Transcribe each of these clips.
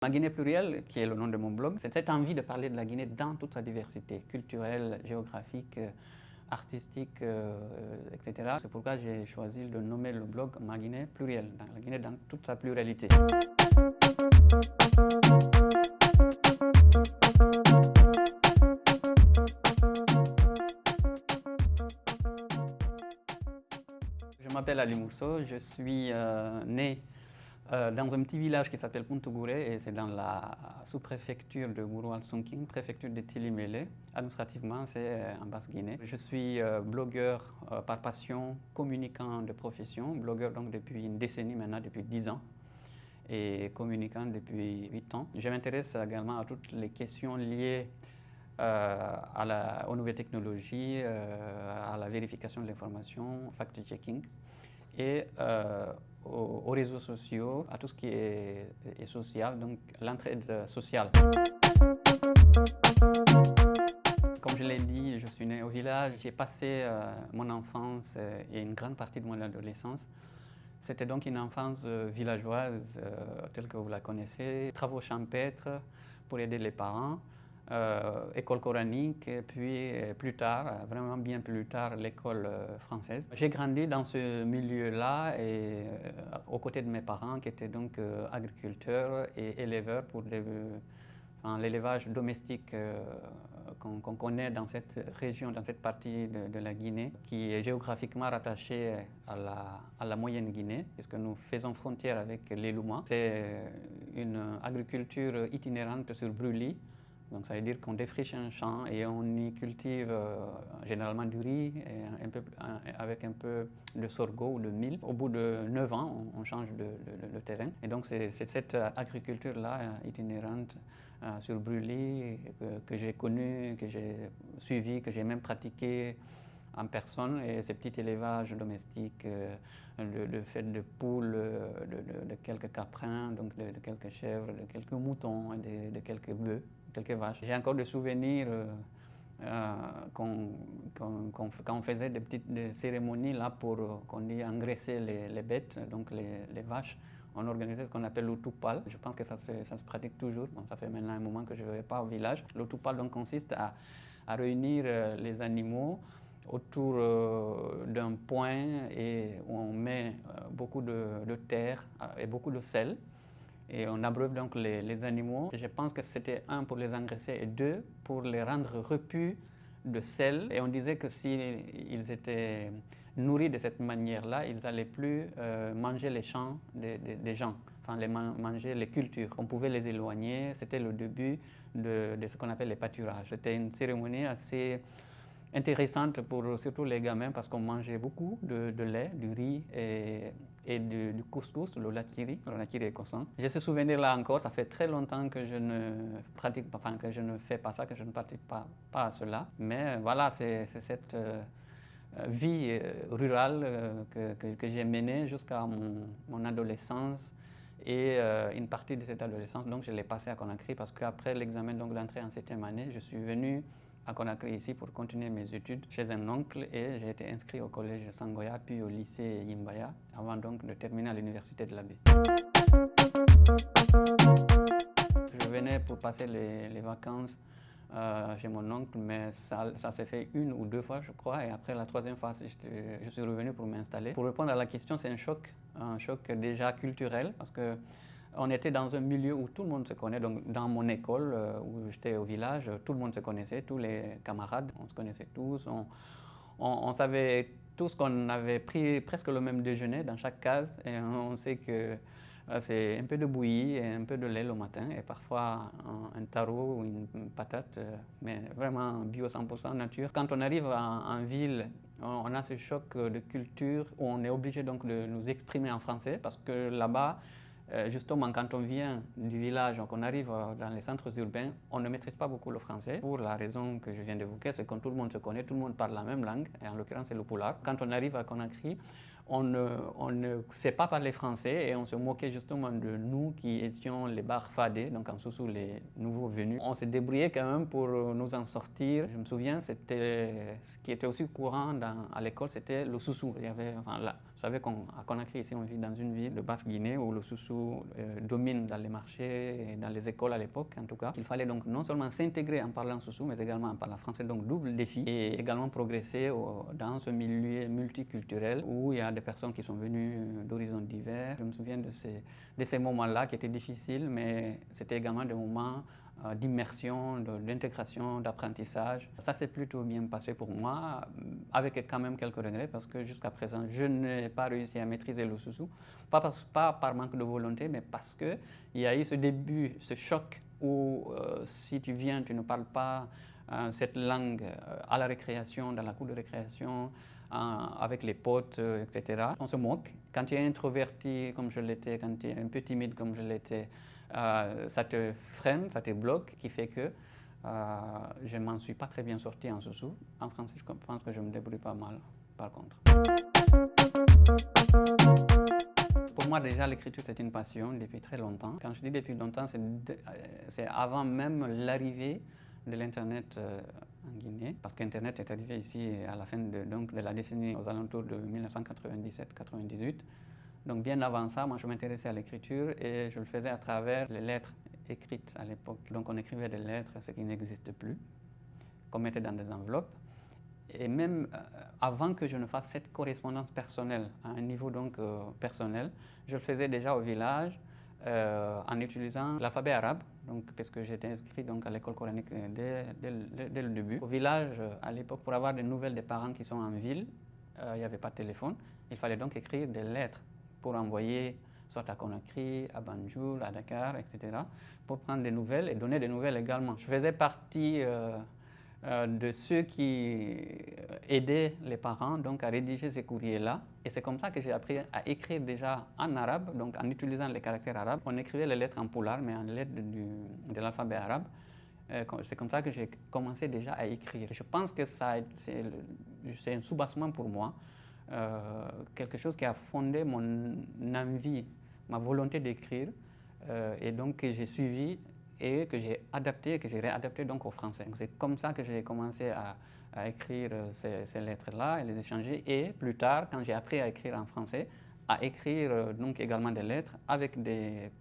Ma Guinée plurielle, qui est le nom de mon blog, c'est cette envie de parler de la Guinée dans toute sa diversité culturelle, géographique, artistique, etc. C'est pourquoi j'ai choisi de nommer le blog Ma Guinée plurielle, dans la Guinée dans toute sa pluralité. Je m'appelle Ali Mousso, je suis né dans un petit village qui s'appelle Puntugouré et c'est dans la sous-préfecture de Gourou-Al-Sunking, préfecture de Tili-Mélé. Administrativement, c'est en Basse-Guinée. Je suis blogueur par passion, communicant de profession, blogueur donc depuis une décennie maintenant, depuis 10 ans, et communicant depuis 8 ans. Je m'intéresse également à toutes les questions liées aux nouvelles technologies, à la vérification de l'information, fact-checking, et aux réseaux sociaux, à tout ce qui est social, donc l'entraide sociale. Comme je l'ai dit, je suis né au village, j'ai passé mon enfance et une grande partie de mon adolescence. C'était donc une enfance villageoise telle que vous la connaissez, travaux champêtres pour aider les parents, école coranique, et puis plus tard, vraiment bien plus tard, l'école française. J'ai grandi dans ce milieu-là et aux côtés de mes parents qui étaient donc agriculteurs et éleveurs pour l'élevage domestique qu'on connaît dans cette région, dans cette partie de la Guinée, qui est géographiquement rattachée à la moyenne Guinée, puisque nous faisons frontière avec les Louma. C'est une agriculture itinérante sur brûlis. Donc ça veut dire qu'on défriche un champ et on y cultive généralement du riz et avec un peu de sorgho ou de mil. Au bout de 9 ans, on change de terrain. Et donc c'est cette agriculture-là itinérante sur brûlis que j'ai connue, que j'ai suivie, que j'ai même pratiqué en personne, et ces petits élevages domestiques, le fait de poules, de quelques caprins, donc de quelques chèvres, de quelques moutons, de quelques bœufs, quelques vaches. J'ai encore des souvenirs quand on faisait des petites cérémonies là pour qu'on dit engraisser les bêtes, donc les vaches. On organisait ce qu'on appelle l'Outupal. Je pense que ça se pratique toujours. Bon, ça fait maintenant un moment que je ne vais pas au village. L'Outupal donc consiste à réunir les animaux autour d'un point et où on met beaucoup de terre et beaucoup de sel. Et on abreuve donc les animaux. Je pense que c'était un pour les engraisser et deux pour les rendre repus de sel. Et on disait que s'ils étaient nourris de cette manière-là, ils n'allaient plus manger les champs des gens, enfin manger les cultures. On pouvait les éloigner. C'était le début de ce qu'on appelle les pâturages. C'était une cérémonie assez intéressante pour surtout les gamins parce qu'on mangeait beaucoup de lait, du riz et du couscous, le lakiri est constant. J'ai ce souvenir-là encore, ça fait très longtemps que je ne pratique pas, enfin que je ne fais pas ça, que je ne pratique pas à cela. Mais voilà, c'est cette vie rurale que j'ai menée jusqu'à mon adolescence. Et une partie de cette adolescence, donc je l'ai passée à Conakry parce qu'après l'examen d'entrée en 7e année, je suis venu à Conakry ici pour continuer mes études chez un oncle et j'ai été inscrit au collège Sangoya puis au lycée Yimbaya avant donc de terminer à l'université de l'Abbé. Je venais pour passer les vacances chez mon oncle, mais ça s'est fait une ou deux fois je crois, et après la troisième fois je suis revenu pour m'installer. Pour répondre à la question, c'est un choc déjà culturel parce que on était dans un milieu où tout le monde se connaît, donc dans mon école où j'étais au village, tout le monde se connaissait, tous les camarades, on se connaissait tous, on savait tous qu'on avait pris presque le même déjeuner dans chaque case et on sait que c'est un peu de bouillie et un peu de lait le matin et parfois un taro ou une patate, mais vraiment bio 100% nature. Quand on arrive en ville, on a ce choc de culture où on est obligé donc de nous exprimer en français parce que là-bas, justement, quand on vient du village, qu'on arrive dans les centres urbains, on ne maîtrise pas beaucoup le français pour la raison que je viens d'évoquer, c'est que tout le monde se connaît, tout le monde parle la même langue, et en l'occurrence c'est le pulaar. Quand on arrive à Conakry, on ne sait pas parler français et on se moquait justement de nous qui étions les barfadés, donc en Soussou les nouveaux venus. On s'est débrouillé quand même pour nous en sortir. Je me souviens, ce qui était aussi courant à l'école, c'était le Soussou. Il y avait, savez qu'à Conakry, ici, on vit dans une ville de Basse-Guinée où le Soussou domine dans les marchés et dans les écoles à l'époque, en tout cas. Il fallait donc non seulement s'intégrer en parlant Soussou, mais également en parlant français, donc double défi, et également progresser dans ce milieu multiculturel où il y a des personnes qui sont venues d'horizons divers. Je me souviens de ces moments-là qui étaient difficiles, mais c'était également des moments d'immersion, d'intégration, d'apprentissage. Ça s'est plutôt bien passé pour moi, avec quand même quelques regrets, parce que jusqu'à présent, je n'ai pas réussi à maîtriser le Soussou. Pas par manque de volonté, mais parce qu'il y a eu ce début, ce choc où si tu viens, tu ne parles pas cette langue à la récréation, dans la cour de récréation, avec les potes, etc. On se moque. Quand tu es introverti comme je l'étais, quand tu es un peu timide comme je l'étais, ça te freine, ça te bloque, qui fait que je ne m'en suis pas très bien sorti en Soussou. En français, je pense que je me débrouille pas mal, par contre. Pour moi, déjà, l'écriture, c'est une passion depuis très longtemps. Quand je dis depuis longtemps, c'est avant même l'arrivée de l'Internet en Guinée, parce qu'Internet est arrivé ici à la fin de la décennie, aux alentours de 1997-98. Donc bien avant ça, moi je m'intéressais à l'écriture et je le faisais à travers les lettres écrites à l'époque. Donc on écrivait des lettres, ce qui n'existe plus, qu'on mettait dans des enveloppes. Et même avant que je ne fasse cette correspondance personnelle, à un niveau donc personnel, je le faisais déjà au village en utilisant l'alphabet arabe, donc, parce que j'étais inscrit donc, à l'école coranique dès le début. Au village, à l'époque, pour avoir des nouvelles des parents qui sont en ville, il n'y avait pas de téléphone, il fallait donc écrire des lettres pour envoyer soit à Conakry, à Banjul, à Dakar, etc., pour prendre des nouvelles et donner des nouvelles également. Je faisais partie de ceux qui aidaient les parents donc, à rédiger ces courriers-là. Et c'est comme ça que j'ai appris à écrire déjà en arabe, donc en utilisant les caractères arabes. On écrivait les lettres en poulard, mais en lettres de l'alphabet arabe. C'est comme ça que j'ai commencé déjà à écrire. Je pense que c'est un soubassement pour moi. Quelque chose qui a fondé mon envie, ma volonté d'écrire, et donc que j'ai suivi et que j'ai adapté, que j'ai réadapté donc au français. C'est comme ça que j'ai commencé à écrire ces lettres-là et les échanger. Et plus tard, quand j'ai appris à écrire en français, à écrire donc également des lettres avec des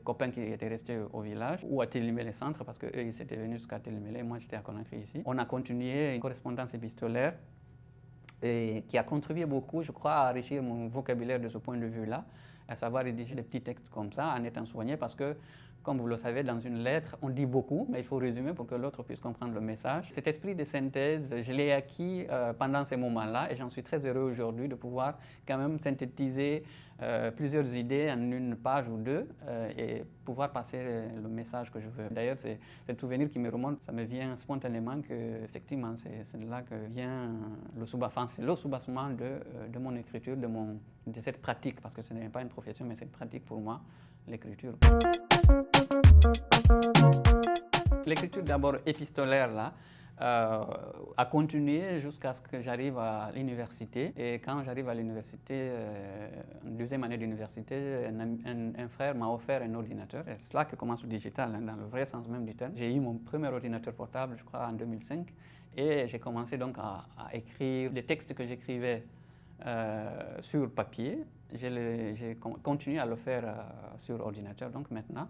copains qui étaient restés au village ou à Télimélé Centre, parce qu'eux, ils étaient venus jusqu'à Télimélé, moi j'étais à Conakry ici. On a continué une correspondance épistolaire et qui a contribué beaucoup, je crois, à enrichir mon vocabulaire de ce point de vue-là, à savoir rédiger des petits textes comme ça en étant soigné, parce que, comme vous le savez, dans une lettre, on dit beaucoup, mais il faut résumer pour que l'autre puisse comprendre le message. Cet esprit de synthèse, je l'ai acquis pendant ces moments-là et j'en suis très heureux aujourd'hui de pouvoir quand même synthétiser plusieurs idées en une page ou deux et pouvoir passer le message que je veux. D'ailleurs, c'est le souvenir qui me remonte, ça me vient spontanément que, effectivement, c'est de là que vient le soubassement de mon écriture, de cette pratique, parce que ce n'est pas une profession, mais c'est une pratique pour moi, l'écriture. L'écriture d'abord épistolaire, là, a continué jusqu'à ce que j'arrive à l'université. Et quand j'arrive à l'université, en deuxième année d'université, un frère m'a offert un ordinateur. Et c'est là que commence le digital, hein, dans le vrai sens même du terme. J'ai eu mon premier ordinateur portable, je crois, en 2005. Et j'ai commencé donc à écrire des textes que j'écrivais sur papier. J'ai continué à le faire sur ordinateur, donc maintenant,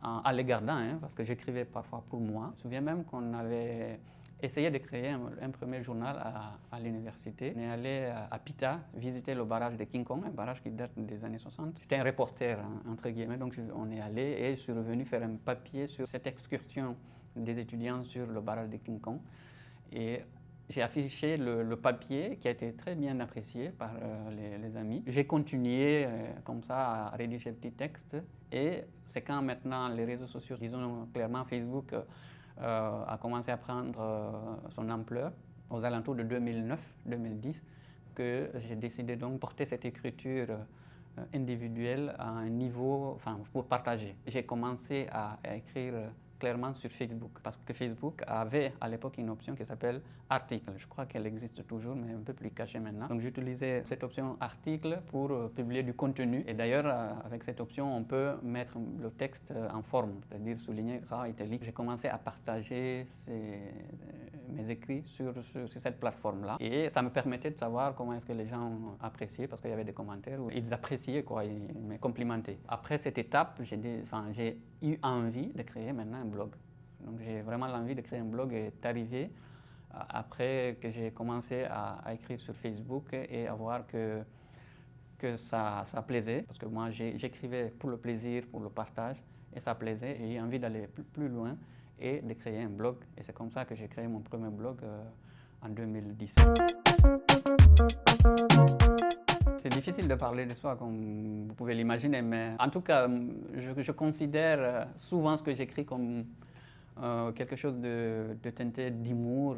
en les gardant, hein, parce que j'écrivais parfois pour moi. Je me souviens même qu'on avait essayé de créer un premier journal à l'université. On est allé à Pita visiter le barrage de King Kong, un barrage qui date des années 60. J'étais un reporter, hein, entre guillemets, donc on est allé et je suis revenu faire un papier sur cette excursion des étudiants sur le barrage de King Kong. Et j'ai affiché le papier qui a été très bien apprécié par les amis. J'ai continué comme ça à rédiger des petits textes et c'est quand maintenant les réseaux sociaux, disons clairement Facebook, a commencé à prendre son ampleur aux alentours de 2009-2010 que j'ai décidé donc de porter cette écriture individuelle à un niveau, enfin pour partager. J'ai commencé à écrire clairement sur Facebook, parce que Facebook avait à l'époque une option qui s'appelle article. Je crois qu'elle existe toujours, mais un peu plus cachée maintenant. Donc j'utilisais cette option article pour publier du contenu. Et d'ailleurs, avec cette option, on peut mettre le texte en forme, c'est-à-dire souligner gras, italique. J'ai commencé à partager mes écrits sur cette plateforme-là. Et ça me permettait de savoir comment est-ce que les gens appréciaient, parce qu'il y avait des commentaires où ils appréciaient, quoi, ils me complimentaient. Après cette étape, j'ai eu envie de créer maintenant un blog. Donc j'ai vraiment l'envie de créer un blog est arrivé après que j'ai commencé à écrire sur Facebook et à voir que ça plaisait, parce que moi j'écrivais pour le plaisir, pour le partage, et ça plaisait, et j'ai envie d'aller plus loin et de créer un blog. Et c'est comme ça que j'ai créé mon premier blog en 2010. C'est difficile de parler de soi, comme vous pouvez l'imaginer, mais en tout cas, je considère souvent ce que j'écris comme quelque chose de teinté d'humour,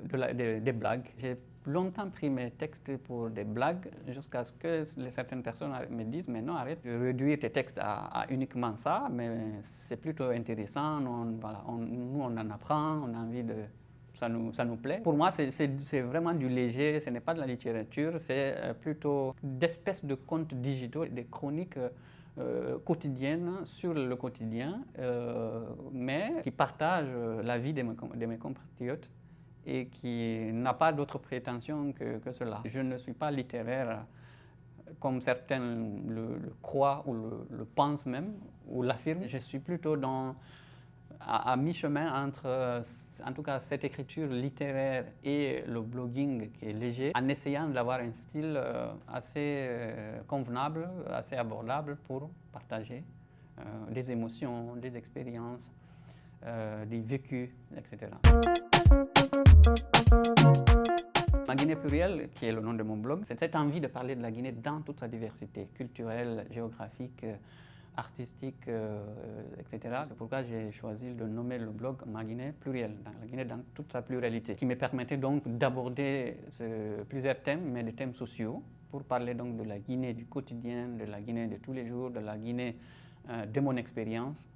des blagues. J'ai longtemps pris mes textes pour des blagues jusqu'à ce que certaines personnes me disent « mais non, arrête de réduire tes textes à uniquement ça, mais c'est plutôt intéressant, nous on en apprend, on a envie de… ça nous plaît ». Pour moi, c'est vraiment du léger, ce n'est pas de la littérature, c'est plutôt d'espèces de contes digitaux, des chroniques quotidiennes sur le quotidien, mais qui partagent la vie de mes compatriotes et qui n'a pas d'autre prétention que cela. Je ne suis pas littéraire comme certains le croient ou le pensent même, ou l'affirment. Je suis plutôt à mi-chemin entre, en tout cas, cette écriture littéraire et le blogging qui est léger, en essayant d'avoir un style assez convenable, assez abordable pour partager des émotions, des expériences, des vécus, etc. Ma Guinée plurielle, qui est le nom de mon blog, c'est cette envie de parler de la Guinée dans toute sa diversité culturelle, géographique, artistique, etc. C'est pourquoi j'ai choisi de nommer le blog Ma Guinée plurielle, dans la Guinée dans toute sa pluralité, qui me permettait donc d'aborder plusieurs thèmes, mais des thèmes sociaux, pour parler donc de la Guinée du quotidien, de la Guinée de tous les jours, de la Guinée de mon expérience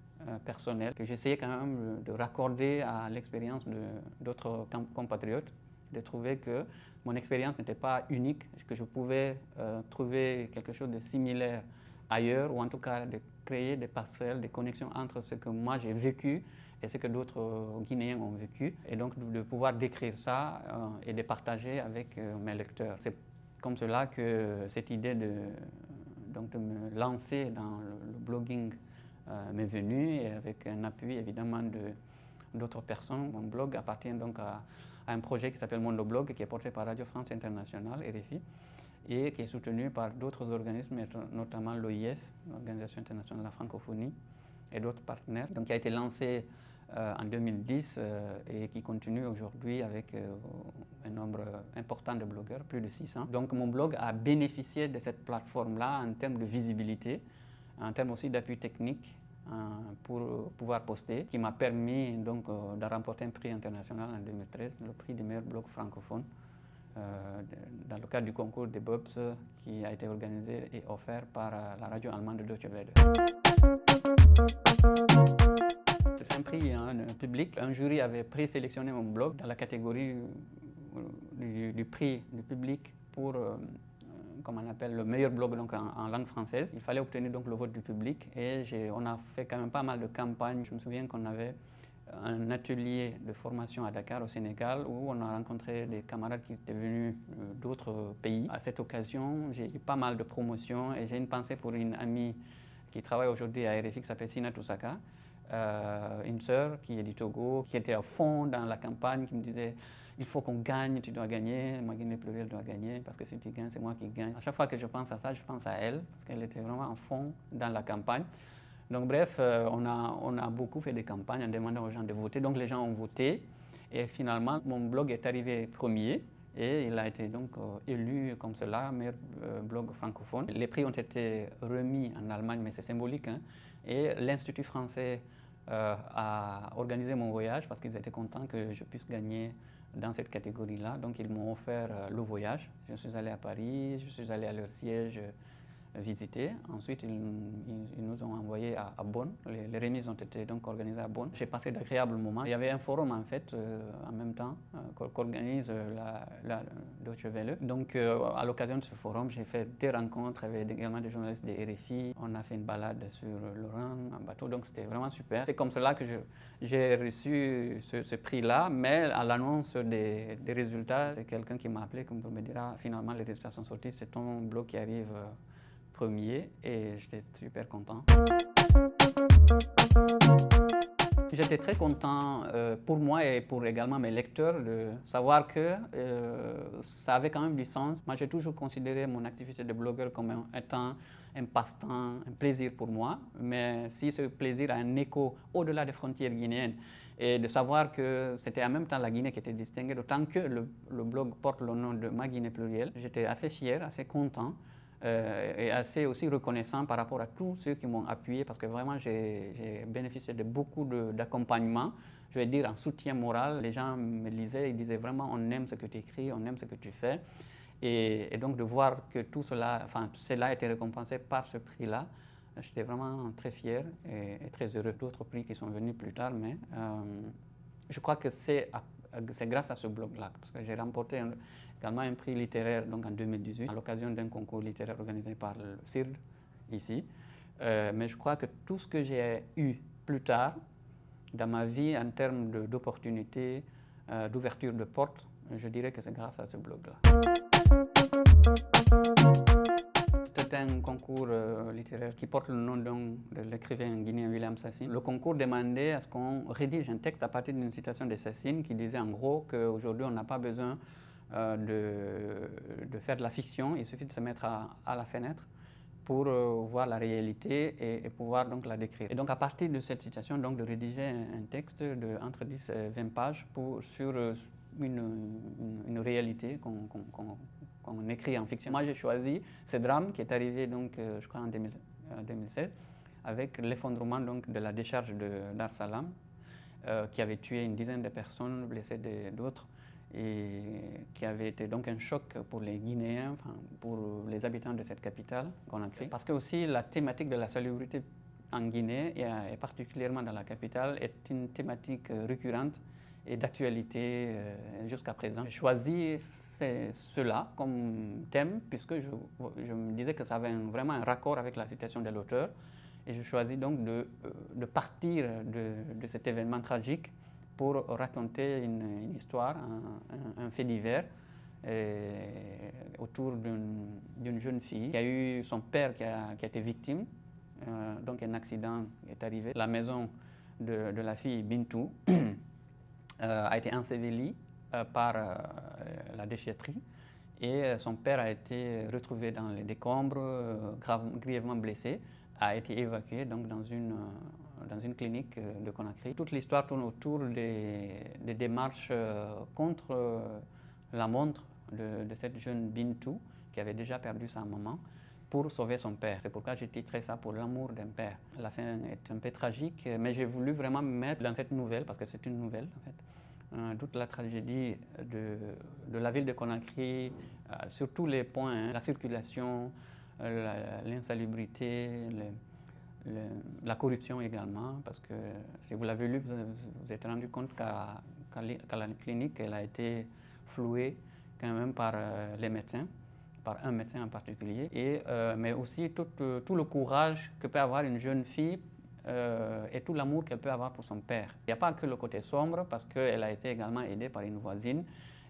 personnelle, que j'essayais quand même de raccorder à l'expérience d'autres compatriotes, de trouver que mon expérience n'était pas unique, que je pouvais trouver quelque chose de similaire ailleurs, ou en tout cas de créer des passerelles, des connexions entre ce que moi j'ai vécu et ce que d'autres Guinéens ont vécu, et donc de pouvoir décrire ça et de partager avec mes lecteurs. C'est comme cela que cette idée de me lancer dans le blogging m'est venue, et avec un appui évidemment d'autres personnes. Mon blog appartient donc à un projet qui s'appelle Mondoblog, qui est porté par Radio France Internationale, RFI, et qui est soutenu par d'autres organismes, notamment l'OIF, l'Organisation internationale de la francophonie, et d'autres partenaires. Donc, qui a été lancé en 2010 et qui continue aujourd'hui avec un nombre important de blogueurs, plus de 600. Donc, mon blog a bénéficié de cette plateforme-là en termes de visibilité, en termes aussi d'appui technique pour pouvoir poster, qui m'a permis donc de remporter un prix international en 2013, le prix du meilleur blog francophone, dans le cadre du concours des Bobs qui a été organisé et offert par la radio allemande Deutsche Welle. C'est un prix public. Un jury avait présélectionné mon blog dans la catégorie du prix du public pour comme on appelle le meilleur blog donc en langue française. Il fallait obtenir donc le vote du public, et on a fait quand même pas mal de campagnes. Je me souviens qu'on avait un atelier de formation à Dakar au Sénégal où on a rencontré des camarades qui étaient venus d'autres pays. À cette occasion, j'ai eu pas mal de promotions, et j'ai une pensée pour une amie qui travaille aujourd'hui à RFI qui s'appelle Sina Toussaka, une sœur qui est du Togo, qui était à fond dans la campagne, qui me disait il faut qu'on gagne, tu dois gagner, Ma Guinée plurielle doit gagner, parce que si tu gagnes, c'est moi qui gagne. À chaque fois que je pense à ça, je pense à elle, parce qu'elle était vraiment à fond dans la campagne. Donc bref, on a beaucoup fait des campagnes en demandant aux gens de voter. Donc les gens ont voté, et finalement, mon blog est arrivé premier, et il a été donc élu comme cela, meilleur blog francophone. Les prix ont été remis en Allemagne, mais c'est symbolique, hein, et l'Institut français a organisé mon voyage, parce qu'ils étaient contents que je puisse gagner dans cette catégorie-là. Donc ils m'ont offert le voyage. Je suis allé à Paris, je suis allé à leur siège visiter. Ensuite, ils nous ont envoyés à Bonn. Les remises ont été donc organisées à Bonn. J'ai passé d'agréables moments. Il y avait un forum en fait en même temps qu'organise la Deutsche Welle. Donc à l'occasion de ce forum, j'ai fait des rencontres avec également des journalistes des RFI. On a fait une balade sur le Rhin en bateau, donc c'était vraiment super. C'est comme cela que j'ai reçu ce prix-là, mais à l'annonce des résultats, c'est quelqu'un qui m'a appelé pour me dire finalement les résultats sont sortis, c'est ton blog qui arrive premier et j'étais super content. J'étais très content pour moi et pour également mes lecteurs de savoir que ça avait quand même du sens. Moi, j'ai toujours considéré mon activité de blogueur comme étant un passe-temps, un plaisir pour moi. Mais si ce plaisir a un écho au-delà des frontières guinéennes et de savoir que c'était en même temps la Guinée qui était distinguée, d'autant que le blog porte le nom de Ma Guinée plurielle, j'étais assez fier, assez content. Et assez aussi reconnaissant par rapport à tous ceux qui m'ont appuyé parce que vraiment j'ai bénéficié de beaucoup d'accompagnement, je vais dire en soutien moral. Les gens me lisaient, ils disaient vraiment on aime ce que tu écris, on aime ce que tu fais. Et donc de voir que tout cela, enfin cela a été récompensé par ce prix-là, j'étais vraiment très fier et très heureux. D'autres prix qui sont venus plus tard, mais je crois que c'est grâce à ce blog-là, parce que j'ai remporté également un prix littéraire donc en 2018 à l'occasion d'un concours littéraire organisé par le CIRD ici. Mais je crois que tout ce que j'ai eu plus tard dans ma vie en termes d'opportunités, d'ouverture de portes, je dirais que c'est grâce à ce blog-là. C'était un concours littéraire qui porte le nom de l'écrivain guinéen William Sassine. Le concours demandait à ce qu'on rédige un texte à partir d'une citation de Sassine qui disait en gros qu'aujourd'hui on n'a pas besoin de faire de la fiction, il suffit de se mettre à la fenêtre pour voir la réalité et pouvoir donc la décrire. Et donc à partir de cette citation, donc de rédiger un texte de entre 10 et 20 pages sur une réalité qu'on écrit en fiction. Moi j'ai choisi ce drame qui est arrivé donc je crois en 2007 avec l'effondrement donc de la décharge de Dar Salam qui avait tué une dizaine de personnes, blessé d'autres, et qui avait été donc un choc pour les Guinéens, enfin, pour les habitants de cette capitale, Conakry. Parce que aussi la thématique de la salubrité en Guinée, et particulièrement dans la capitale, est une thématique récurrente et d'actualité jusqu'à présent. J'ai choisi cela comme thème puisque je me disais que ça avait vraiment un raccord avec la citation de l'auteur. Et je choisis donc de partir de cet événement tragique pour raconter une histoire, un fait divers autour d'une jeune fille qui a eu son père qui a été victime. Donc un accident est arrivé. La maison de la fille Bintou a été ensevelie par la déchetterie et son père a été retrouvé dans les décombres, grièvement blessé, a été évacué donc dans une clinique de Conakry. Toute l'histoire tourne autour des démarches contre la montre de cette jeune Bintou qui avait déjà perdu sa maman pour sauver son père. C'est pourquoi j'ai titré ça pour l'amour d'un père. La fin est un peu tragique, mais j'ai voulu vraiment me mettre dans cette nouvelle, parce que c'est une nouvelle en fait. Toute la tragédie de la ville de Conakry, sur tous les points, la circulation, l'insalubrité, la corruption également, parce que si vous l'avez lu, vous êtes rendu compte qu'à la clinique, elle a été flouée quand même par les médecins, par un médecin en particulier, mais aussi tout le courage que peut avoir une jeune fille et tout l'amour qu'elle peut avoir pour son père. Il n'y a pas que le côté sombre, parce qu'elle a été également aidée par une voisine.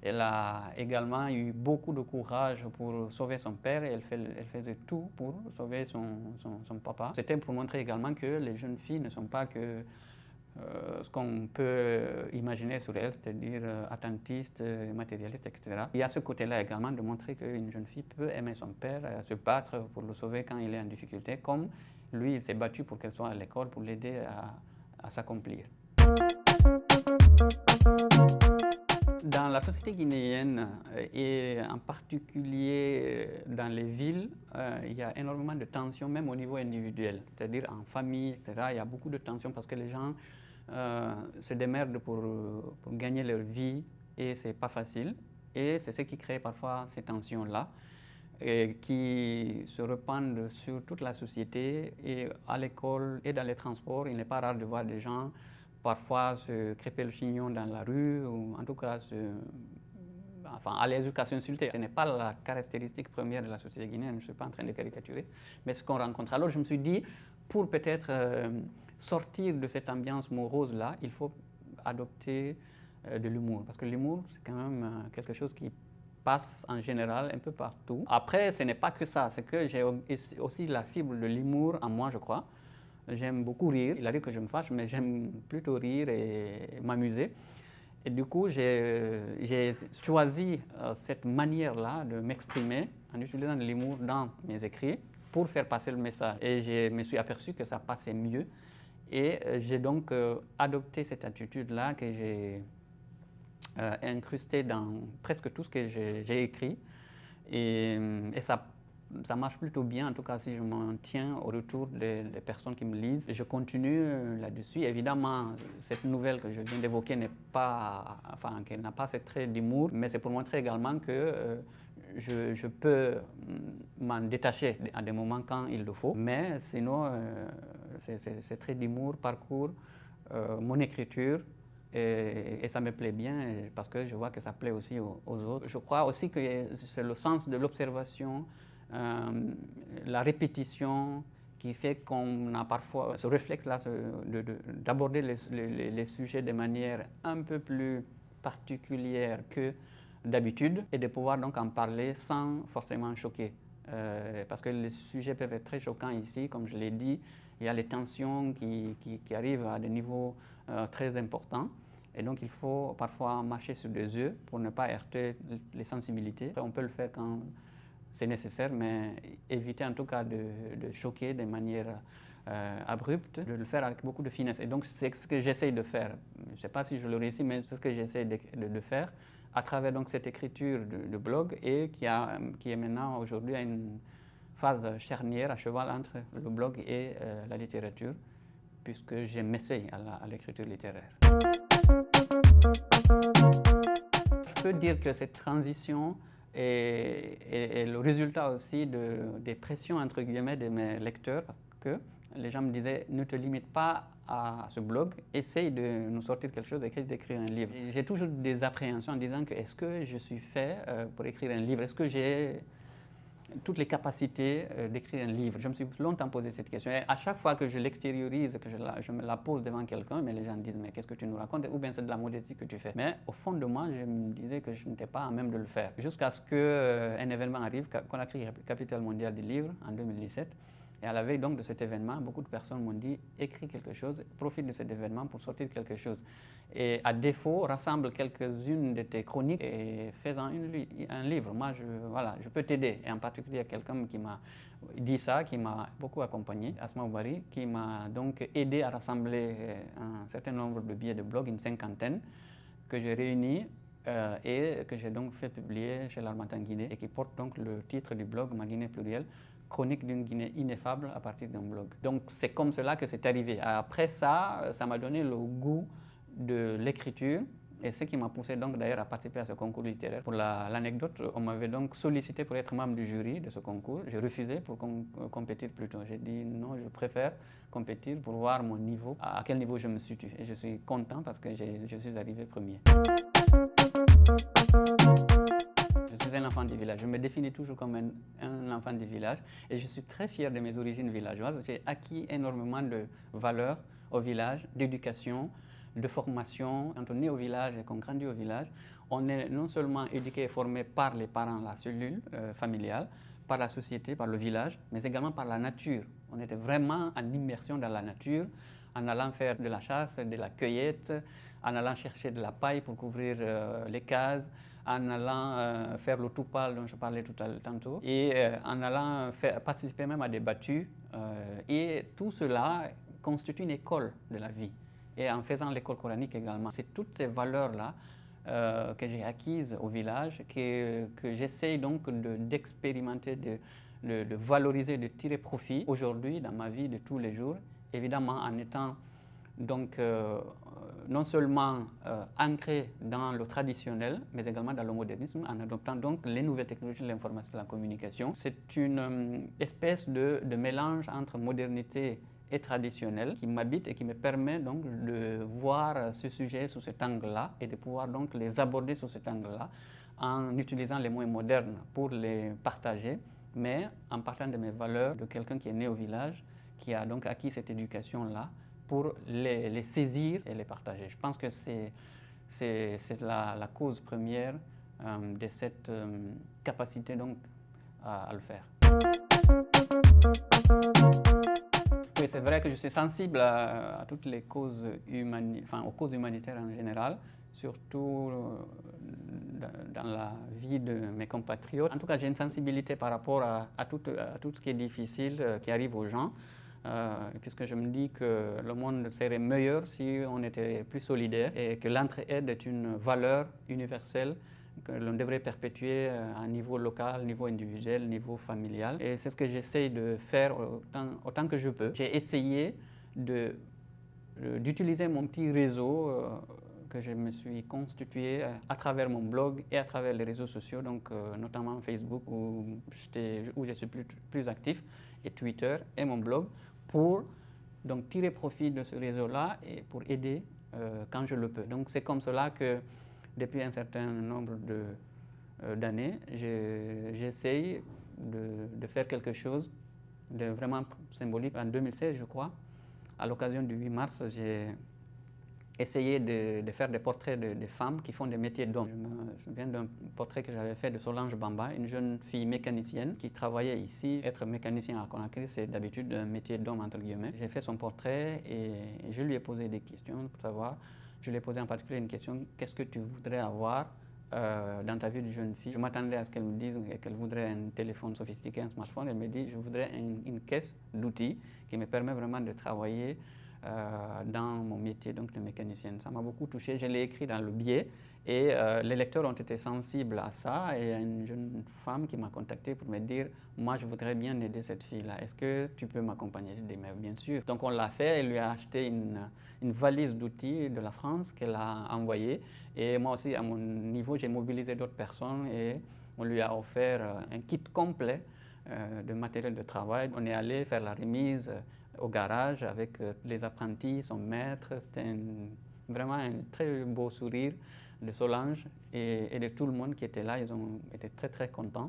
Elle a également eu beaucoup de courage pour sauver son père et elle faisait tout pour sauver son papa. C'était pour montrer également que les jeunes filles ne sont pas que ce qu'on peut imaginer sur elles, c'est-à-dire attentistes, matérialistes, etc. Il y a ce côté-là également de montrer qu'une jeune fille peut aimer son père, se battre pour le sauver quand il est en difficulté, comme lui, il s'est battu pour qu'elle soit à l'école, pour l'aider à s'accomplir. Dans la société guinéenne et en particulier dans les villes, il y a énormément de tensions, même au niveau individuel, c'est-à-dire en famille, etc. Il y a beaucoup de tensions parce que les gens se démerdent pour gagner leur vie et c'est pas facile. Et c'est ce qui crée parfois ces tensions-là. et qui se répandent sur toute la société et à l'école et dans les transports. Il n'est pas rare de voir des gens parfois se crêper le chignon dans la rue ou en tout cas aller jusqu'à s'insulter. Ce n'est pas la caractéristique première de la société guinéenne, je ne suis pas en train de caricaturer, mais ce qu'on rencontre. Alors je me suis dit, pour peut-être sortir de cette ambiance morose-là, il faut adopter de l'humour, parce que l'humour, c'est quand même quelque chose qui passe en général un peu partout. Après, ce n'est pas que ça, c'est que j'ai aussi la fibre de l'humour en moi, je crois. J'aime beaucoup rire, il arrive que je me fâche, mais j'aime plutôt rire et m'amuser. Et du coup, j'ai choisi cette manière-là de m'exprimer en utilisant de l'humour dans mes écrits pour faire passer le message. Et je me suis aperçu que ça passait mieux. Et j'ai donc adopté cette attitude-là que j'ai incrustée dans presque tout ce que j'ai écrit. Et ça marche plutôt bien, en tout cas si je m'en tiens au retour des personnes qui me lisent. Je continue là-dessus. Évidemment, cette nouvelle que je viens d'évoquer n'a pas cette trait d'humour, mais c'est pour montrer également que je peux m'en détacher à des moments quand il le faut. Mais sinon, ces traits d'humour parcourent mon écriture. Et ça me plaît bien parce que je vois que ça plaît aussi aux autres. Je crois aussi que c'est le sens de l'observation, la répétition qui fait qu'on a parfois ce réflexe-là d'aborder les sujets de manière un peu plus particulière que d'habitude et de pouvoir donc en parler sans forcément choquer. Parce que les sujets peuvent être très choquants ici, comme je l'ai dit, il y a les tensions qui arrivent à des niveaux très importants. Et donc, il faut parfois marcher sur des œufs pour ne pas heurter les sensibilités. On peut le faire quand c'est nécessaire, mais éviter en tout cas de choquer de manière abrupte, de le faire avec beaucoup de finesse. Et donc, c'est ce que j'essaye de faire. Je ne sais pas si je le réussis, mais c'est ce que j'essaie de faire à travers donc, cette écriture de blog et qui est maintenant aujourd'hui à une phase charnière, à cheval entre le blog et la littérature, puisque je m'essaye à l'écriture littéraire. Je peux dire que cette transition est le résultat aussi des pressions entre guillemets de mes lecteurs, parce que les gens me disaient ne te limite pas à ce blog, essaye de nous sortir quelque chose, d'écrire un livre. J'ai toujours des appréhensions en disant que est-ce que je suis fait pour écrire un livre, est-ce que j'ai toutes les capacités d'écrire un livre. Je me suis longtemps posé cette question. Et à chaque fois que je l'extériorise, que je me la pose devant quelqu'un, mais les gens disent mais qu'est-ce que tu nous racontes, ou bien c'est de la modestie que tu fais. Mais au fond de moi, je me disais que je n'étais pas à même de le faire. Jusqu'à ce qu'un événement arrive, qu'on a créé Capitale mondiale du livre en 2017. Et à la veille donc de cet événement, beaucoup de personnes m'ont dit écris quelque chose, profite de cet événement pour sortir quelque chose. Et à défaut, rassemble quelques-unes de tes chroniques et fais-en un livre. Moi, je peux t'aider. Et en particulier, quelqu'un qui m'a dit ça, qui m'a beaucoup accompagné, Asma Oubari, qui m'a donc aidé à rassembler un certain nombre de billets de blog, une cinquantaine, que j'ai réunis et que j'ai donc fait publier chez l'Harmattan Guinée et qui porte donc le titre du blog Ma Guinée plurielle, chronique d'une Guinée ineffable à partir d'un blog. Donc c'est comme cela que c'est arrivé. Après ça, ça m'a donné le goût de l'écriture et ce qui m'a poussé donc d'ailleurs à participer à ce concours littéraire. Pour l'anecdote, on m'avait donc sollicité pour être membre du jury de ce concours. J'ai refusé pour compétir plutôt. J'ai dit non, je préfère compétir pour voir mon niveau, à quel niveau je me situe. Et je suis content parce que je suis arrivé premier. Je suis un enfant du village. Je me définis toujours comme un enfant du village et je suis très fier de mes origines villageoises. J'ai acquis énormément de valeurs au village, d'éducation, de formation. Quand on est au village et qu'on grandit au village, on est non seulement éduqué et formé par les parents, la cellule familiale, par la société, par le village, mais également par la nature. On était vraiment en immersion dans la nature, en allant faire de la chasse, de la cueillette, en allant chercher de la paille pour couvrir les cases, en allant faire le toupal dont je parlais tantôt, et en allant participer même à des battues. Et tout cela constitue une école de la vie. Et en faisant l'école coranique également. C'est toutes ces valeurs-là que j'ai acquises au village, que j'essaye donc d'expérimenter, de valoriser, de tirer profit aujourd'hui dans ma vie de tous les jours, évidemment en étant donc non seulement ancrée dans le traditionnel, mais également dans le modernisme, en adoptant donc les nouvelles technologies de l'information et de la communication. C'est une espèce de mélange entre modernité et traditionnel qui m'habite et qui me permet donc de voir ce sujet sous cet angle-là et de pouvoir donc les aborder sous cet angle-là en utilisant les moyens modernes pour les partager, mais en partant de mes valeurs de quelqu'un qui est né au village, qui a donc acquis cette éducation-là pour les saisir et les partager. Je pense que c'est la cause première de cette capacité donc à le faire. Oui, c'est vrai que je suis sensible à toutes les causes aux causes humanitaires en général, surtout dans la vie de mes compatriotes. En tout cas, j'ai une sensibilité par rapport à tout ce qui est difficile, qui arrive aux gens, puisque je me dis que le monde serait meilleur si on était plus solidaire et que l'entraide est une valeur universelle que l'on devrait perpétuer à niveau local, niveau individuel, niveau familial. Et c'est ce que j'essaye de faire autant que je peux. J'ai essayé d'utiliser mon petit réseau que je me suis constitué à travers mon blog et à travers les réseaux sociaux, donc notamment Facebook où je suis plus actif, et Twitter et mon blog, pour donc tirer profit de ce réseau-là et pour aider quand je le peux. Donc c'est comme cela que depuis un certain nombre d'années, j'essaye de faire quelque chose de vraiment symbolique. En 2016, je crois, à l'occasion du 8 mars, j'ai essayé de faire des portraits de femmes qui font des métiers d'hommes. Je me souviens d'un portrait que j'avais fait de Solange Bamba, une jeune fille mécanicienne qui travaillait ici. Être mécanicien à Conakry, c'est d'habitude un métier d'homme, entre guillemets. J'ai fait son portrait et je lui ai posé des questions pour savoir. Je lui ai posé en particulier une question: qu'est-ce que tu voudrais avoir dans ta vie de jeune fille? Je m'attendais à ce qu'elle me dise qu'elle voudrait un téléphone sophistiqué, un smartphone. Elle me dit: je voudrais une caisse d'outils qui me permet vraiment de travailler dans mon métier donc de mécanicienne. Ça m'a beaucoup touché. Je l'ai écrit dans le billet et les lecteurs ont été sensibles à ça. Et il y a une jeune femme qui m'a contacté pour me dire: moi, je voudrais bien aider cette fille-là. Est-ce que tu peux m'accompagner? J'ai dit: mais bien sûr. Donc on l'a fait. Elle lui a acheté une valise d'outils de la France qu'elle a envoyée. Et moi aussi, à mon niveau, j'ai mobilisé d'autres personnes et on lui a offert un kit complet de matériel de travail. On est allé faire la remise au garage avec les apprentis, son maître. C'était vraiment un très beau sourire de Solange et de tout le monde qui était là. Ils ont été très très contents.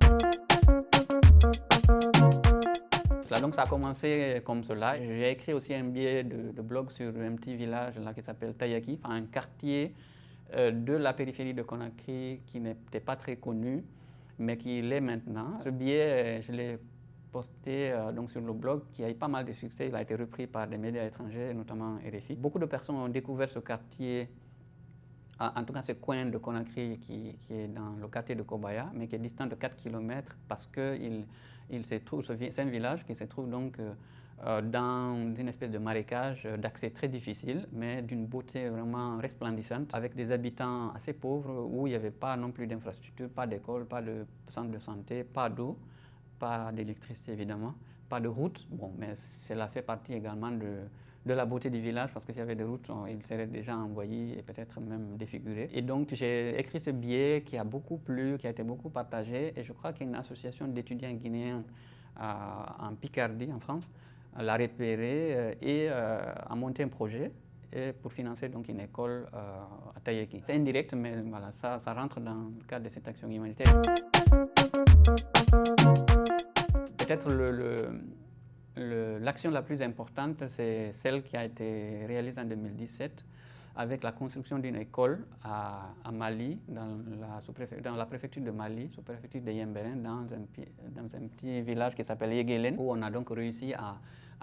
Donc ça a commencé comme cela. J'ai écrit aussi un billet de blog sur un petit village là qui s'appelle Tayaki, un quartier de la périphérie de Conakry qui n'était pas très connu, mais qui l'est maintenant. Ce billet, je l'ai posté donc sur le blog, qui a eu pas mal de succès. Il a été repris par des médias étrangers, notamment RFI. Beaucoup de personnes ont découvert ce quartier, en tout cas ce coin de Conakry qui est dans le quartier de Kobaya, mais qui est distant de 4 km parce que c'est un village qui se trouve donc dans une espèce de marécage d'accès très difficile, mais d'une beauté vraiment resplendissante, avec des habitants assez pauvres où il n'y avait pas non plus d'infrastructures, pas d'école, pas de centre de santé, pas d'eau, pas d'électricité évidemment, pas de route. Bon, mais cela fait partie également de la beauté du village, parce que s'il y avait des routes, il serait déjà envoyé et peut-être même défiguré. Et donc j'ai écrit ce billet qui a beaucoup plu, qui a été beaucoup partagé, et je crois qu'une association d'étudiants guinéens en Picardie, en France, l'a repéré et a monté un projet pour financer donc une école à Tayaki. C'est indirect, mais voilà, ça rentre dans le cadre de cette action humanitaire. Peut-être l'action la plus importante, c'est celle qui a été réalisée en 2017 avec la construction d'une école à Mali, dans la préfecture de Mali, sous-préfecture de Yembéren, dans un petit village qui s'appelle Yegelen, où on a donc réussi à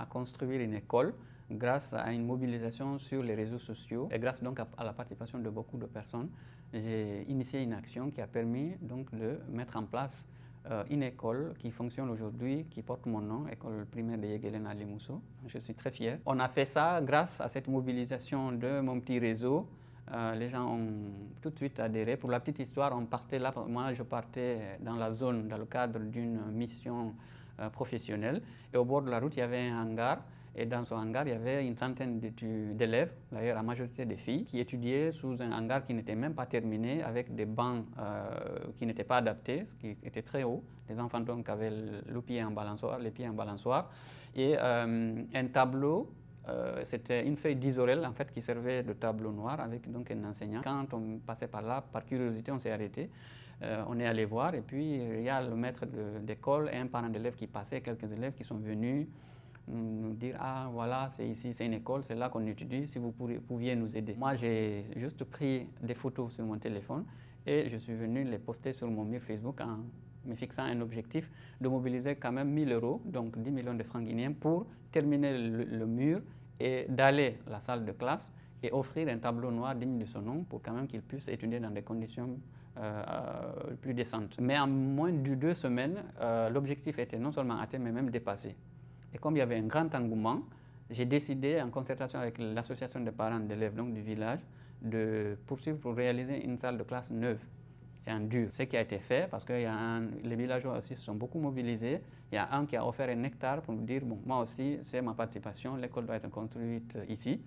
construire une école grâce à une mobilisation sur les réseaux sociaux et grâce donc à la participation de beaucoup de personnes. J'ai initié une action qui a permis donc de mettre en place une école qui fonctionne aujourd'hui, qui porte mon nom, école primaire de Yegelen à Limousso. Je suis très fier. On a fait ça grâce à cette mobilisation de mon petit réseau. Les gens ont tout de suite adhéré. Pour la petite histoire, on partait là, moi je partais dans la zone dans le cadre d'une mission professionnelle, et au bord de la route il y avait un hangar Et dans ce hangar, il y avait une centaine d'élèves, d'ailleurs la majorité des filles, qui étudiaient sous un hangar qui n'était même pas terminé, avec des bancs qui n'étaient pas adaptés, ce qui était très haut. Les enfants donc avaient le pied en balançoire, les pieds en balançoire, et un tableau. C'était une feuille d'isorel en fait qui servait de tableau noir avec donc un enseignant. Quand on passait par là, par curiosité, on s'est arrêté. On est allé voir et puis il y a le maître d'école et un parent d'élève qui passait, quelques élèves qui sont venus nous dire ah voilà c'est ici, c'est une école, c'est là qu'on étudie, si vous pouviez nous aider. Moi j'ai juste pris des photos sur mon téléphone et je suis venu les poster sur mon mur Facebook en me fixant un objectif de mobiliser quand même 1 000 €, donc 10 millions de francs guinéens pour terminer le mur et d'aller à la salle de classe et offrir un tableau noir digne de son nom pour quand même qu'ils puissent étudier dans des conditions plus décentes. Mais en moins de 2 semaines, l'objectif était non seulement atteint mais même dépassé. Et comme il y avait un grand engouement, j'ai décidé, en concertation avec l'association des parents d'élèves du village, de poursuivre pour réaliser une salle de classe neuve et en dur. Ce qui a été fait, parce que les villageois aussi se sont beaucoup mobilisés. Il y a un qui a offert un hectare pour me dire, bon, moi aussi, c'est ma participation, l'école doit être construite ici.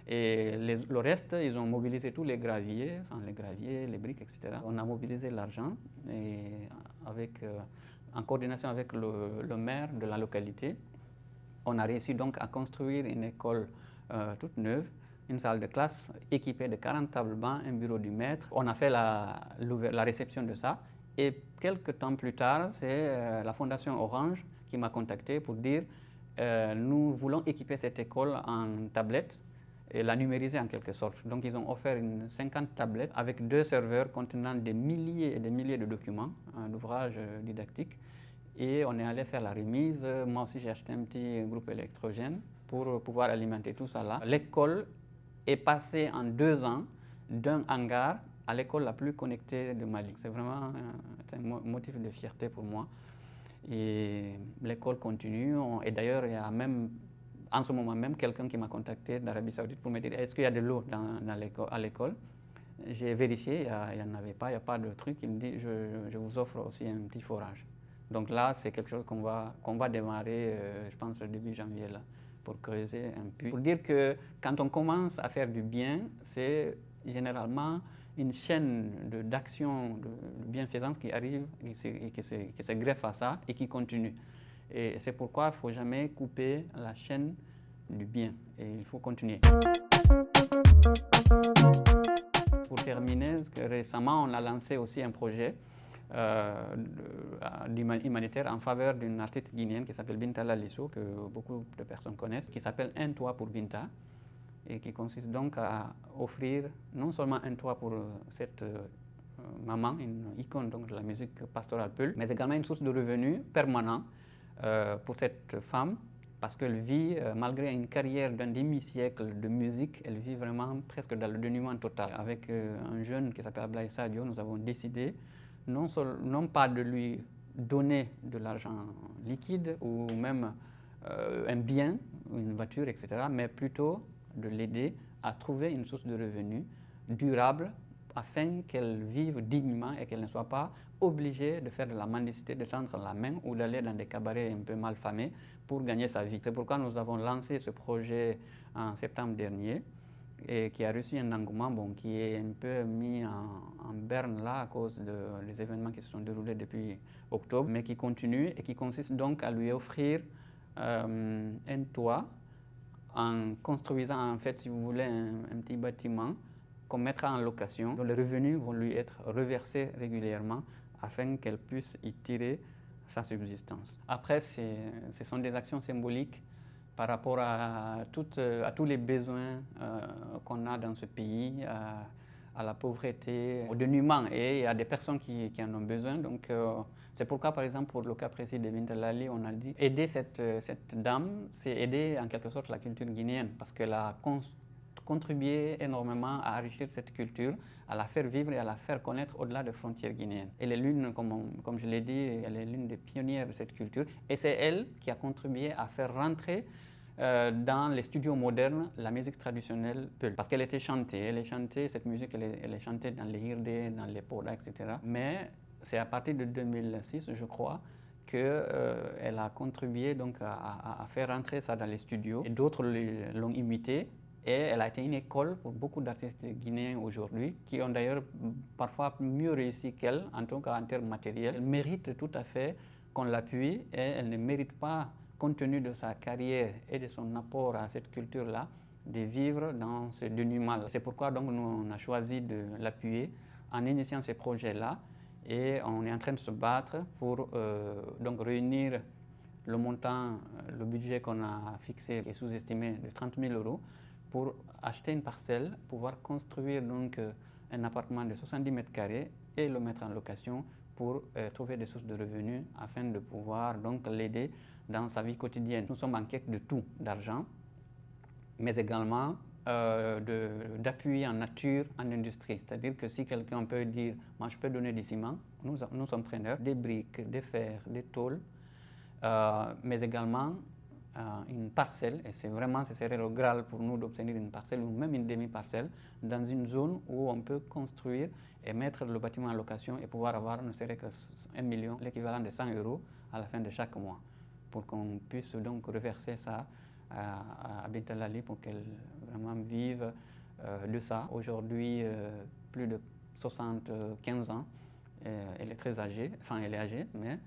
Et le reste, ils ont mobilisé tous les graviers, les briques, etc. On a mobilisé l'argent en coordination avec le maire de la localité. On a réussi donc à construire une école toute neuve, une salle de classe équipée de 40 tables bancs, un bureau du maître. On a fait la réception de ça. Et quelques temps plus tard, c'est la Fondation Orange qui m'a contacté pour dire nous voulons équiper cette école en tablettes et la numériser en quelque sorte. Donc ils ont offert 50 tablettes avec 2 serveurs contenant des milliers et des milliers de documents, d'ouvrages didactiques. Et on est allé faire la remise. Moi aussi, j'ai acheté un petit groupe électrogène pour pouvoir alimenter tout ça là. L'école est passée en 2 ans d'un hangar à l'école la plus connectée de Mali. C'est vraiment un motif de fierté pour moi. Et l'école continue. Et d'ailleurs, il y a même, en ce moment même, quelqu'un qui m'a contacté d'Arabie Saoudite pour me dire est-ce qu'il y a de l'eau à l'école. J'ai vérifié, il n'y en avait pas, il n'y a pas de truc. Il me dit je vous offre aussi un petit forage. Donc là, c'est quelque chose qu'on va démarrer, je pense, début janvier, là, pour creuser un puits. Pour dire que quand on commence à faire du bien, c'est généralement une chaîne d'action, de bienfaisance qui arrive et qui se greffe à ça et qui continue. Et c'est pourquoi il ne faut jamais couper la chaîne du bien et il faut continuer. Pour terminer, récemment, on a lancé aussi un projet humanitaire en faveur d'une artiste guinéenne qui s'appelle Binta Lalisso, que beaucoup de personnes connaissent, qui s'appelle Un toit pour Binta, et qui consiste donc à offrir non seulement un toit pour cette maman, une icône donc de la musique pastorale Peul, mais également une source de revenus permanent pour cette femme, parce qu'elle vit, malgré une carrière d'un demi-siècle de musique, elle vit vraiment presque dans le dénuement total. Avec un jeune qui s'appelle Ablaye Sadio, nous avons décidé non pas de lui donner de l'argent liquide ou même un bien, une voiture, etc., mais plutôt de l'aider à trouver une source de revenus durable afin qu'elle vive dignement et qu'elle ne soit pas obligée de faire de la mendicité, de tendre la main ou d'aller dans des cabarets un peu mal famés pour gagner sa vie. C'est pourquoi nous avons lancé ce projet en septembre dernier et qui a reçu un engouement qui est un peu mis en berne là à cause des événements qui se sont déroulés depuis octobre, mais qui continue et qui consiste donc à lui offrir un toit en construisant en fait, si vous voulez, un petit bâtiment qu'on mettra en location, dont les revenus vont lui être reversés régulièrement afin qu'elle puisse y tirer sa subsistance. Après, ce sont des actions symboliques par rapport à tous les besoins qu'on a dans ce pays, à la pauvreté, au dénuement. Et il y a des personnes qui en ont besoin. Donc, c'est pourquoi, par exemple, pour le cas précis de Binta Lali, on a dit aider cette dame, c'est aider en quelque sorte la culture guinéenne, parce qu'elle a contribué énormément à enrichir cette culture, à la faire vivre et à la faire connaître au-delà des frontières guinéennes. Elle est l'une, comme je l'ai dit, elle est l'une des pionnières de cette culture. Et c'est elle qui a contribué à faire rentrer dans les studios modernes la musique traditionnelle Peul. Parce qu'elle était chantée, cette musique, elle est chantée dans les hirdés, dans les podas, etc. Mais c'est à partir de 2006, je crois, qu'elle a contribué donc à faire entrer ça dans les studios et d'autres l'ont imité. Et elle a été une école pour beaucoup d'artistes guinéens aujourd'hui qui ont d'ailleurs parfois mieux réussi qu'elle, en tout cas en termes matériels. Elle mérite tout à fait qu'on l'appuie et elle ne mérite pas, compte tenu de sa carrière et de son apport à cette culture-là, de vivre dans ce dénuement. C'est pourquoi donc nous on a choisi de l'appuyer en initiant ces projets-là et on est en train de se battre pour donc réunir le montant, le budget qu'on a fixé et sous-estimé de 30 000 € pour acheter une parcelle, pouvoir construire donc un appartement de 70 mètres carrés et le mettre en location pour trouver des sources de revenus afin de pouvoir donc l'aider dans sa vie quotidienne. Nous sommes en quête de tout, d'argent, mais également d'appui en nature, en industrie. C'est-à-dire que si quelqu'un peut dire, moi je peux donner du ciment, nous sommes preneurs, des briques, des fers, des tôles, mais également une parcelle, et ce serait le Graal pour nous d'obtenir une parcelle ou même une demi-parcelle dans une zone où on peut construire et mettre le bâtiment en location et pouvoir avoir ne serait que 1 million, l'équivalent de 100 € à la fin de chaque mois, pour qu'on puisse donc reverser ça à Binta Lali pour qu'elle vraiment vive de ça. Aujourd'hui, plus de 75 ans, elle est très âgée, enfin elle est âgée, mais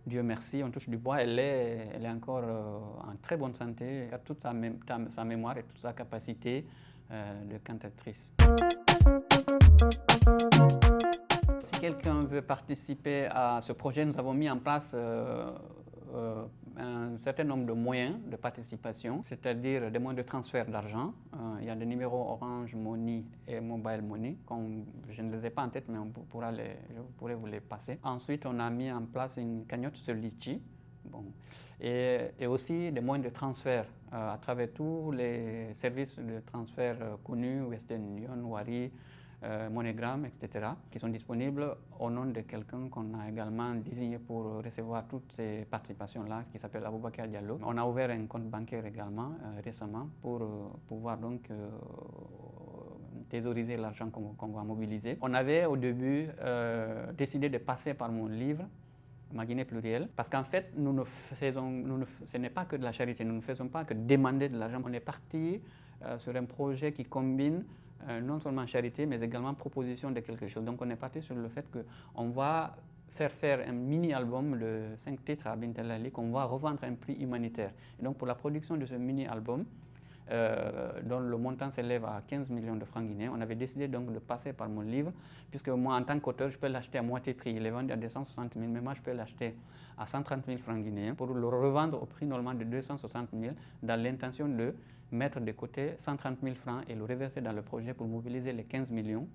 Dieu merci, on touche du bois, elle est encore en très bonne santé, elle a toute sa mémoire et toute sa capacité de cantatrice. Si quelqu'un veut participer à ce projet, nous avons mis en place un certain nombre de moyens de participation, c'est-à-dire des moyens de transfert d'argent. Il y a des numéros Orange Money et Mobile Money. Je ne les ai pas en tête, mais je pourrais vous les passer. Ensuite, on a mis en place une cagnotte sur Litchi. Bon. Et aussi des moyens de transfert à travers tous les services de transfert connus, Western Union, Wari, MoneyGram, etc., qui sont disponibles au nom de quelqu'un qu'on a également désigné pour recevoir toutes ces participations-là, qui s'appelle Aboubakar Diallo. On a ouvert un compte bancaire également récemment pour pouvoir donc thésauriser l'argent qu'on va mobiliser. On avait au début décidé de passer par mon livre, Ma Guinée plurielle, parce qu'en fait, ce n'est pas que de la charité, nous ne faisons pas que demander de l'argent. On est parti sur un projet qui combine non seulement charité, mais également proposition de quelque chose. Donc on est parti sur le fait qu'on va faire un mini-album de 5 titres à Binta Lali qu'on va revendre à un prix humanitaire. Et donc pour la production de ce mini-album, dont le montant s'élève à 15 millions de francs guinéens, on avait décidé donc de passer par mon livre, puisque moi en tant qu'auteur, je peux l'acheter à moitié prix. Il est vendu à 260 000, mais moi je peux l'acheter à 130 000 francs guinéens pour le revendre au prix normalement de 260 000 dans l'intention de mettre de côté 130 000 francs et le reverser dans le projet pour mobiliser les 15 millions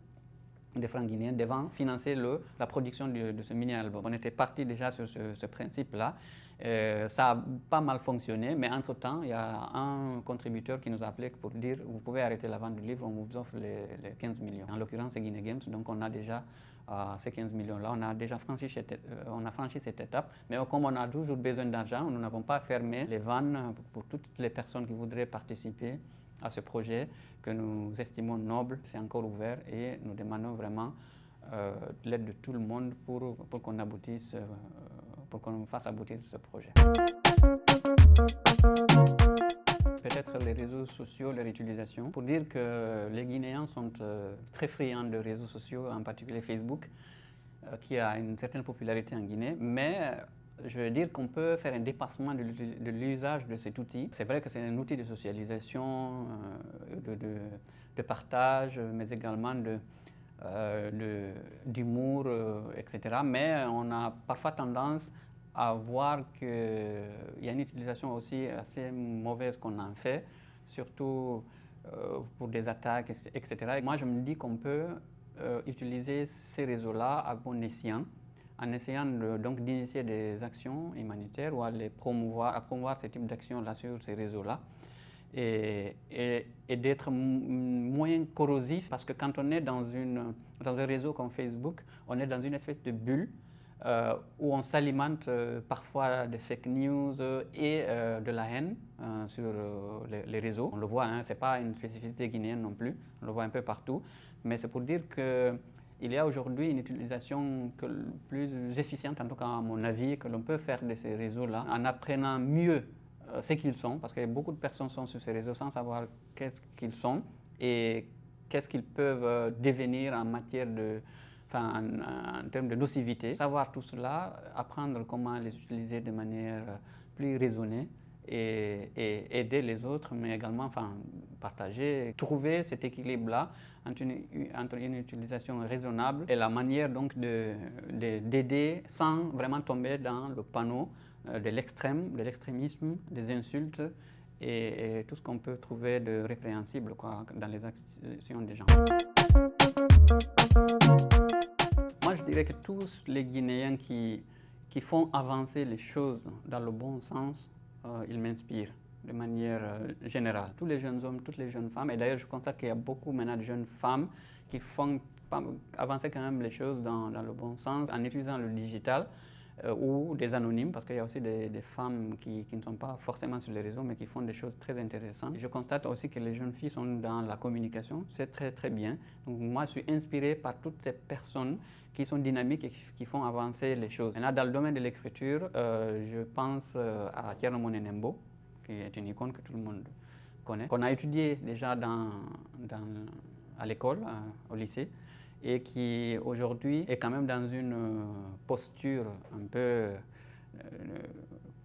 de francs guinéens devant financer la production de ce mini-album. On était parti déjà sur ce principe-là. Ça a pas mal fonctionné, mais entre-temps, il y a un contributeur qui nous a appelé pour dire « vous pouvez arrêter la vente du livre, on vous offre les 15 millions ». En l'occurrence, c'est Guinée Games, donc on a déjà ces 15 millions-là, on a déjà franchi cette étape, mais comme on a toujours besoin d'argent, nous n'avons pas fermé les vannes pour toutes les personnes qui voudraient participer à ce projet que nous estimons noble. C'est encore ouvert et nous demandons vraiment l'aide de tout le monde pour qu'on aboutisse, pour qu'on fasse aboutir ce projet. Peut-être les réseaux sociaux, leur utilisation. Pour dire que les Guinéens sont très friands de réseaux sociaux, en particulier Facebook, qui a une certaine popularité en Guinée, mais je veux dire qu'on peut faire un dépassement de l'usage de cet outil. C'est vrai que c'est un outil de socialisation, de partage, mais également d'humour, etc. Mais on a parfois tendance à voir qu'il y a une utilisation aussi assez mauvaise qu'on en fait, surtout pour des attaques, etc. Et moi, je me dis qu'on peut utiliser ces réseaux-là à bon escient, en essayant donc d'initier des actions humanitaires ou à promouvoir ce type d'actions-là sur ces réseaux-là. Et d'être moins corrosif, parce que quand on est dans un réseau comme Facebook, on est dans une espèce de bulle où on s'alimente parfois de fake news et de la haine sur les réseaux. On le voit, hein, ce n'est pas une spécificité guinéenne non plus, on le voit un peu partout, mais c'est pour dire que Il y a aujourd'hui une utilisation plus efficiente, en tout cas à mon avis, que l'on peut faire de ces réseaux-là en apprenant mieux ce qu'ils sont, parce que beaucoup de personnes sont sur ces réseaux sans savoir qu'est-ce qu'ils sont et qu'est-ce qu'ils peuvent devenir en matière de, enfin, en termes de nocivité. Savoir tout cela, apprendre comment les utiliser de manière plus raisonnée et aider les autres, mais également enfin, partager, trouver cet équilibre-là entre une utilisation raisonnable et la manière donc d'aider sans vraiment tomber dans le panneau de l'extrême, de l'extrémisme, des insultes et tout ce qu'on peut trouver de répréhensible dans les actions des gens. Moi, je dirais que tous les Guinéens qui font avancer les choses dans le bon sens, ils m'inspirent de manière générale. Tous les jeunes hommes, toutes les jeunes femmes, et d'ailleurs je constate qu'il y a beaucoup maintenant de jeunes femmes qui font avancer quand même les choses dans le bon sens en utilisant le digital ou des anonymes, parce qu'il y a aussi des femmes qui ne sont pas forcément sur les réseaux, mais qui font des choses très intéressantes. Je constate aussi que les jeunes filles sont dans la communication, c'est très très bien. Donc moi je suis inspiré par toutes ces personnes qui sont dynamiques et qui font avancer les choses. Maintenant, dans le domaine de l'écriture, je pense à Thierno Moné Nembo, qui est une icône que tout le monde connaît, qu'on a étudié déjà à l'école, au lycée, et qui aujourd'hui est quand même dans une posture un peu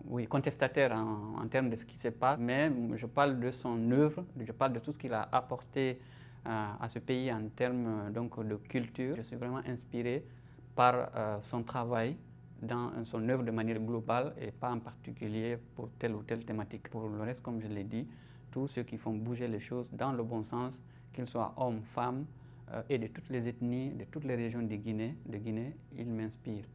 oui, contestataire en termes de ce qui se passe. Mais je parle de son œuvre, je parle de tout ce qu'il a apporté à ce pays en termes donc, de culture. Je suis vraiment inspiré par son travail dans son œuvre de manière globale et pas en particulier pour telle ou telle thématique. Pour le reste, comme je l'ai dit, tous ceux qui font bouger les choses dans le bon sens, qu'ils soient hommes, femmes et de toutes les ethnies, de toutes les régions de Guinée, ils m'inspirent.